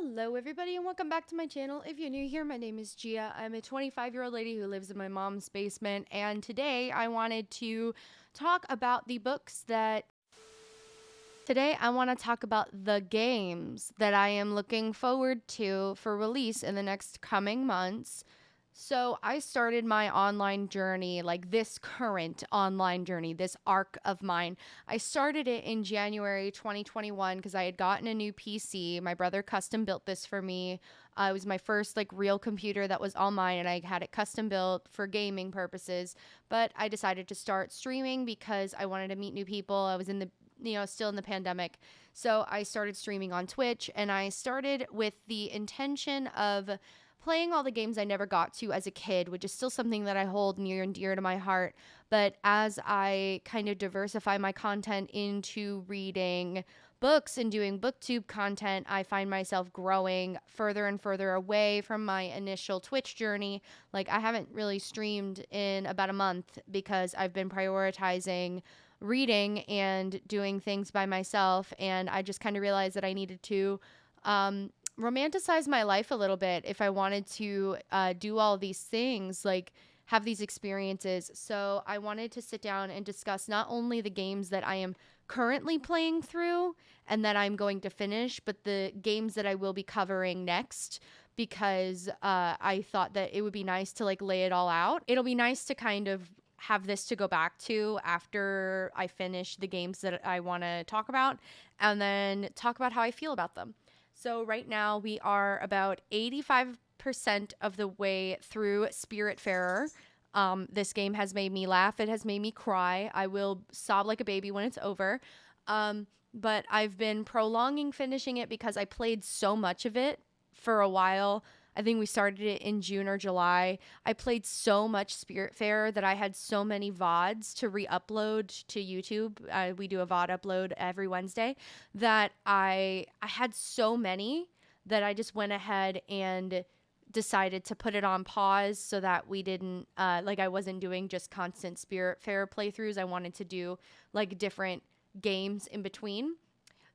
Hello, everybody, and welcome back to my channel. If you're new here, my name is Gia. I'm a 25-year-old lady who lives in my mom's basement, and today I wanted to talk about the books that. Today, I want to talk about the games that I am looking forward to for release in the next coming months. So, I started my online journey, like this current online journey, this arc of mine. I started it in January 2021 because I had gotten a new PC. My brother custom built this for me. It was my first like real computer that was all mine, and I had it custom built for gaming purposes. But I decided to start streaming because I wanted to meet new people. I was in the still in the pandemic. So I started streaming on Twitch, and I started with the intention of playing all the games I never got to as a kid, which is still something that I hold near and dear to my heart. But as I kind of diversify my content into reading books and doing booktube content, I find myself growing further and further away from my initial Twitch journey. Like, I haven't really streamed in about a month because I've been prioritizing reading and doing things by myself, and I just kind of realized that I needed to romanticize my life a little bit if I wanted to do all these things, like have these experiences. So I wanted to sit down and discuss not only the games that I am currently playing through and that I'm going to finish, but the games that I will be covering next, because I thought that it would be nice to like lay it all out. It'll be nice to kind of have this to go back to after I finish the games that I want to talk about, and then talk about how I feel about them. So right now we are about 85% of the way through Spiritfarer. This game has made me laugh. It has made me cry. I will sob like a baby when it's over. But I've been prolonging finishing it because I played so much of it for a while. I think we started it in June or July. I played so much Spiritfarer that I had so many VODs to re-upload to YouTube. We do a VOD upload every Wednesday. That I had so many that I just went ahead and decided to put it on pause so that we didn't like I wasn't doing just constant Spiritfarer playthroughs. I wanted to do like different games in between.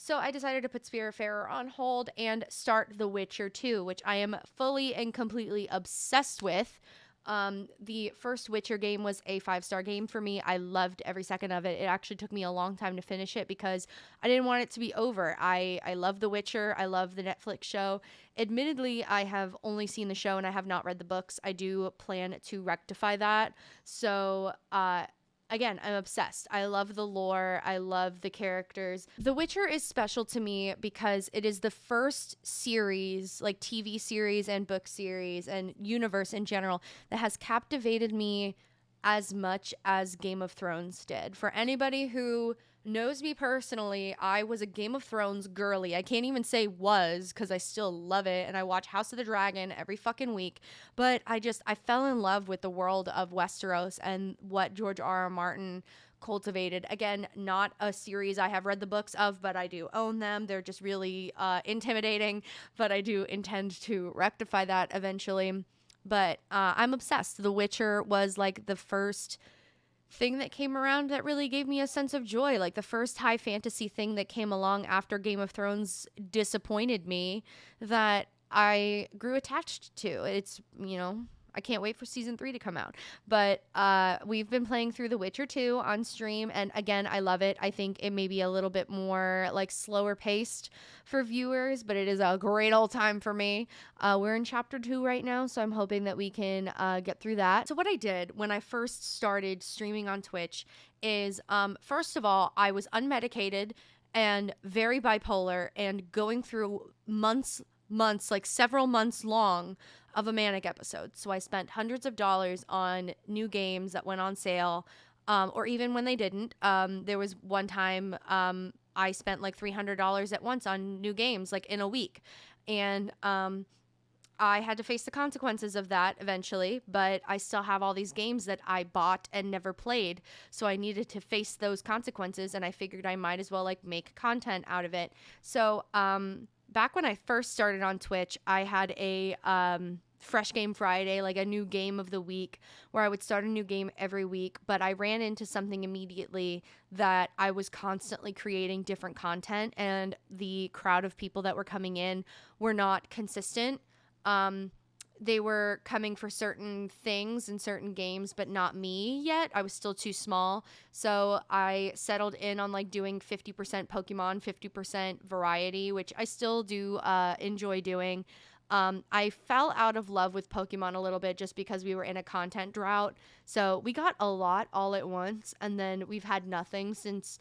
So I decided to put Spiritfarer on hold and start The Witcher 2, which I am fully and completely obsessed with. The first Witcher game was a 5-star game for me. I loved every second of it. It actually took me a long time to finish it because I didn't want it to be over. I love The Witcher. I love the Netflix show. Admittedly, I have only seen the show and I have not read the books. I do plan to rectify that. So, again, I'm obsessed. I love the lore. I love the characters. The Witcher is special to me because it is the first series, like TV series and book series and universe in general, that has captivated me as much as Game of Thrones did. For anybody who knows me personally, I was a Game of Thrones girly. I can't even say was because I still love it and I watch House of the Dragon every fucking week. But I fell in love with the world of Westeros and what George R. R. Martin cultivated. Again, not a series I have read the books of, but I do own them. They're just really intimidating, but I do intend to rectify that eventually. But I'm obsessed. The Witcher was like the first thing that came around that really gave me a sense of joy, like the first high fantasy thing that came along after Game of Thrones disappointed me, that I grew attached to. It's, I can't wait for season 3 to come out. But we've been playing through The Witcher 2 on stream, and again, I love it. I think it may be a little bit more like slower paced for viewers, but it is a great old time for me. We're in chapter 2 right now, so I'm hoping that we can get through that. So what I did when I first started streaming on Twitch is, first of all, I was unmedicated and very bipolar and going through months, like several months long of a manic episode. So I spent hundreds of dollars on new games that went on sale, or even when they didn't. There was one time I spent like $300 at once on new games, like in a week. And I had to face the consequences of that eventually, but I still have all these games that I bought and never played. So I needed to face those consequences, and I figured I might as well like make content out of it. So back when I first started on Twitch, I had a Fresh Game Friday, like a new game of the week, where I would start a new game every week. But I ran into something immediately, that I was constantly creating different content, and the crowd of people that were coming in were not consistent. They were coming for certain things and certain games, but not me yet. I was still too small. So I settled in on like doing 50% Pokemon, 50% variety, which I still do enjoy doing. I fell out of love with Pokemon a little bit just because we were in a content drought. So we got a lot all at once, and then we've had nothing since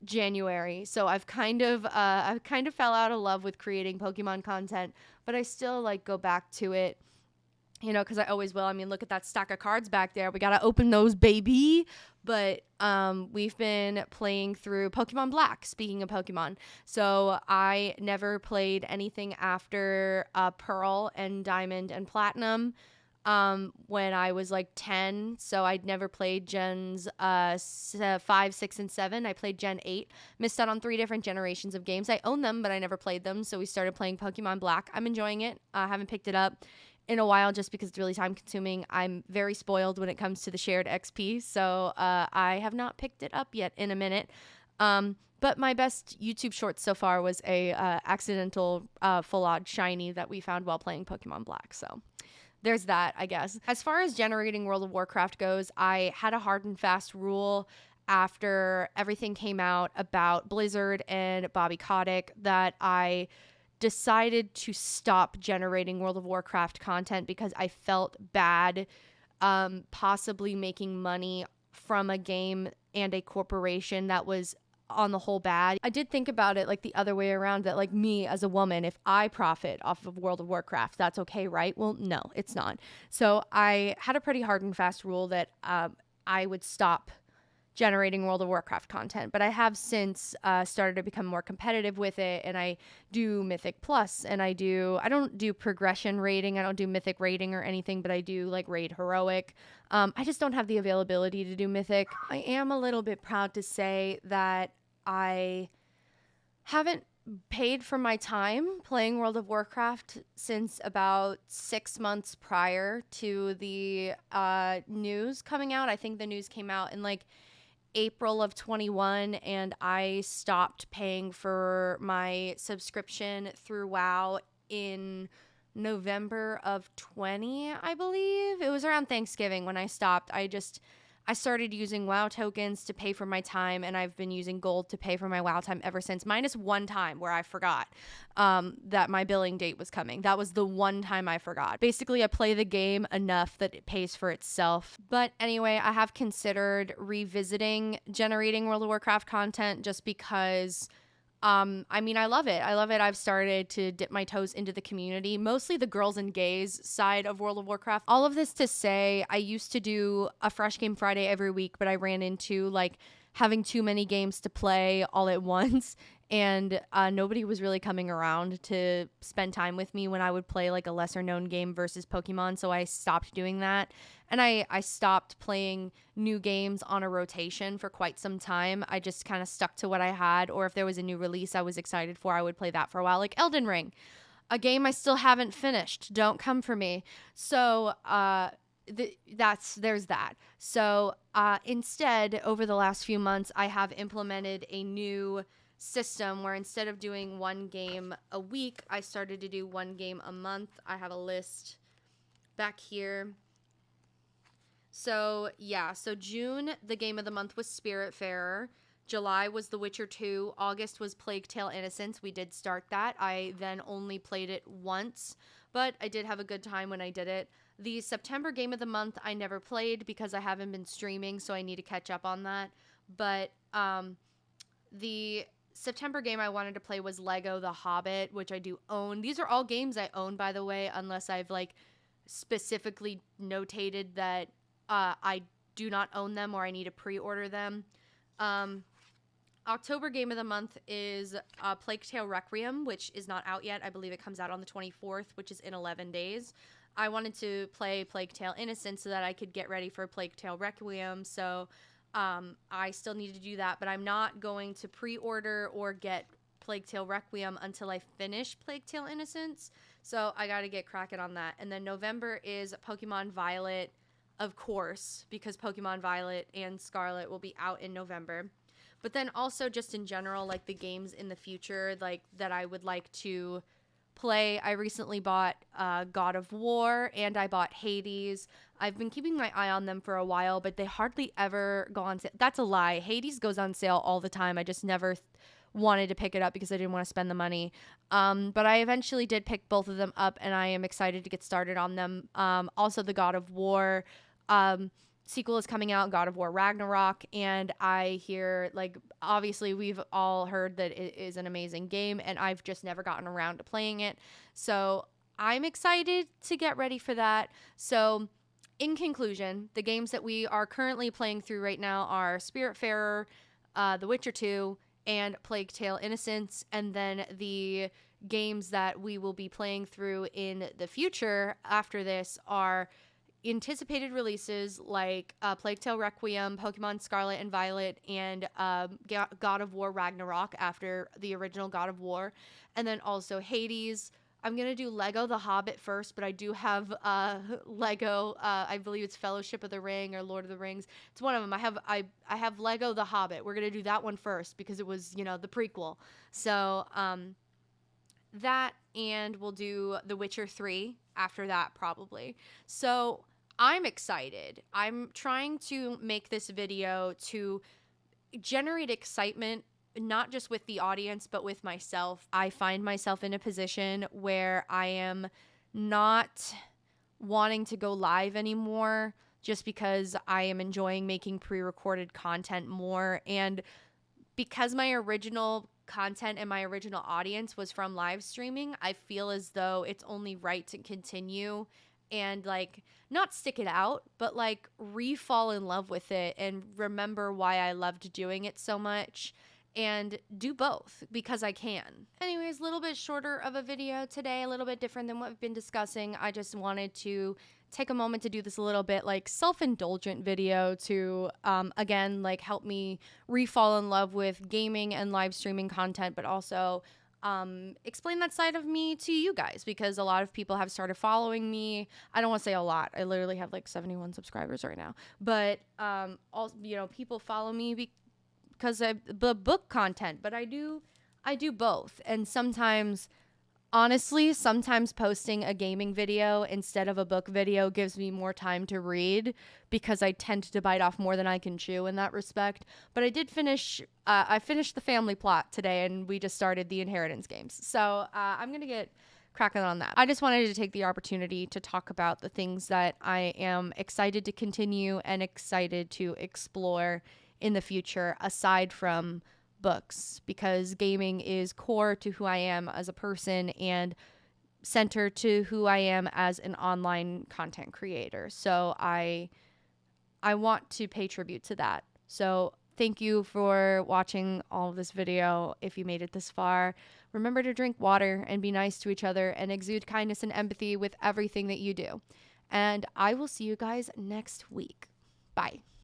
January. So I've kind of fell out of love with creating Pokemon content, but I still like go back to it, you know, because I always will. I mean, look at that stack of cards back there. We got to open those, baby. But we've been playing through Pokemon Black, speaking of Pokemon. So I never played anything after Pearl and Diamond and Platinum when I was like 10. So I'd never played gens 5, 6, and 7. I played Gen 8. Missed out on 3 different generations of games. I own them, but I never played them. So we started playing Pokemon Black. I'm enjoying it. I haven't picked it up in a while just because it's really time consuming. I'm very spoiled when it comes to the shared XP, so I have not picked it up yet in a minute. But my best YouTube short so far was a accidental full odd shiny that we found while playing Pokemon Black. So there's that, I guess. As far as generating World of Warcraft goes, I had a hard and fast rule after everything came out about Blizzard and Bobby Kotick that I decided to stop generating World of Warcraft content because I felt bad possibly making money from a game and a corporation that was on the whole bad. I did think about it like the other way around, that like me as a woman, if I profit off of World of Warcraft, that's okay, right? Well, no, it's not. So I had a pretty hard and fast rule that I would stop generating World of Warcraft content, but I have since started to become more competitive with it, and I do Mythic Plus, and I don't do progression rating, I don't do Mythic rating or anything, but I do like raid Heroic. I just don't have the availability to do Mythic. I am a little bit proud to say that I haven't paid for my time playing World of Warcraft since about 6 months prior to the news coming out. I think the news came out in like April of 21, and I stopped paying for my subscription through WoW in November of 20, I believe. It was around Thanksgiving when I stopped. I started using WoW tokens to pay for my time, and I've been using gold to pay for my WoW time ever since, minus one time where I forgot that my billing date was coming. That was the one time I forgot. Basically, I play the game enough that it pays for itself. But anyway, I have considered revisiting generating World of Warcraft content just because I mean, I love it. I love it. I've started to dip my toes into the community, mostly the girls and gays side of World of Warcraft. All of this to say, I used to do a Fresh Game Friday every week, but I ran into like having too many games to play all at once, and nobody was really coming around to spend time with me when I would play like a lesser known game versus Pokemon, so I stopped doing that. And I stopped playing new games on a rotation for quite some time. I just kind of stuck to what I had, or if there was a new release I was excited for, I would play that for a while, like Elden Ring, a game I still haven't finished. Don't come for me. So there's that. So instead, over the last few months, I have implemented a new system where instead of doing one game a week, I started to do one game a month. I have a list back here. So yeah, so June, the game of the month was Spiritfarer. July was The Witcher 2. August was Plague Tale Innocence. We did start that. I then only played it once, but I did have a good time when I did it. The September game of the month I never played because I haven't been streaming, so I need to catch up on that. But the September game I wanted to play was Lego The Hobbit, which I do own. These are all games I own, by the way, unless I've like specifically notated that I do not own them or I need to pre-order them. October game of the month is Plague Tale Requiem, which is not out yet. I believe it comes out on the 24th, which is in 11 days. I wanted to play Plague Tale Innocence so that I could get ready for Plague Tale Requiem, so I still need to do that, but I'm not going to pre-order or get Plague Tale Requiem until I finish Plague Tale Innocence. So I got to get cracking on that. And then November is Pokemon Violet, of course, because Pokemon Violet and Scarlet will be out in November. But then also just in general, like the games in the future, like that I would like to play. I recently bought God of War and I bought Hades. I've been keeping my eye on them for a while, but they hardly ever go on sale. That's a lie. Hades goes on sale all the time. I just never wanted to pick it up because I didn't want to spend the money. But I eventually did pick both of them up, and I am excited to get started on them. Also, the God of War sequel is coming out, God of War Ragnarok, and I hear, like, obviously we've all heard that it is an amazing game, and I've just never gotten around to playing it. So I'm excited to get ready for that. So in conclusion, the games that we are currently playing through right now are Spiritfarer, The Witcher 2, and Plague Tale Innocence. And then the games that we will be playing through in the future after this are anticipated releases like Plague Tale Requiem, Pokemon Scarlet and Violet, and God of War Ragnarok after the original God of War. And then also Hades. I'm going to do Lego The Hobbit first, but I do have Lego, I believe it's Fellowship of the Ring or Lord of the Rings. It's one of them. I have Lego The Hobbit. We're going to do that one first because it was, you know, the prequel. So that, and we'll do The Witcher 3 after that probably. So I'm excited. I'm trying to make this video to generate excitement, not just with the audience, but with myself. I find myself in a position where I am not wanting to go live anymore just because I am enjoying making pre-recorded content more. And because my original content and my original audience was from live streaming, I feel as though it's only right to continue and, like, not stick it out, but like re-fall in love with it and remember why I loved doing it so much and do both because I can. Anyways, a little bit shorter of a video today, a little bit different than what we've been discussing. I just wanted to take a moment to do this a little bit like self-indulgent video to again, like, help me re-fall in love with gaming and live streaming content, but also explain that side of me to you guys because a lot of people have started following me. I don't want to say a lot. I literally have like 71 subscribers right now, but also, you know, people follow me because of the book content, but I do both. And sometimes, honestly, sometimes posting a gaming video instead of a book video gives me more time to read because I tend to bite off more than I can chew in that respect. But I did finish, I finished The Family Plot today, and we just started the Inheritance games. So I'm going to get cracking on that. I just wanted to take the opportunity to talk about the things that I am excited to continue and excited to explore in the future aside from books, because gaming is core to who I am as a person and center to who I am as an online content creator. So I want to pay tribute to that. So thank you for watching all of this video. If you made it this far, remember to drink water and be nice to each other and exude kindness and empathy with everything that you do. And I will see you guys next week. Bye.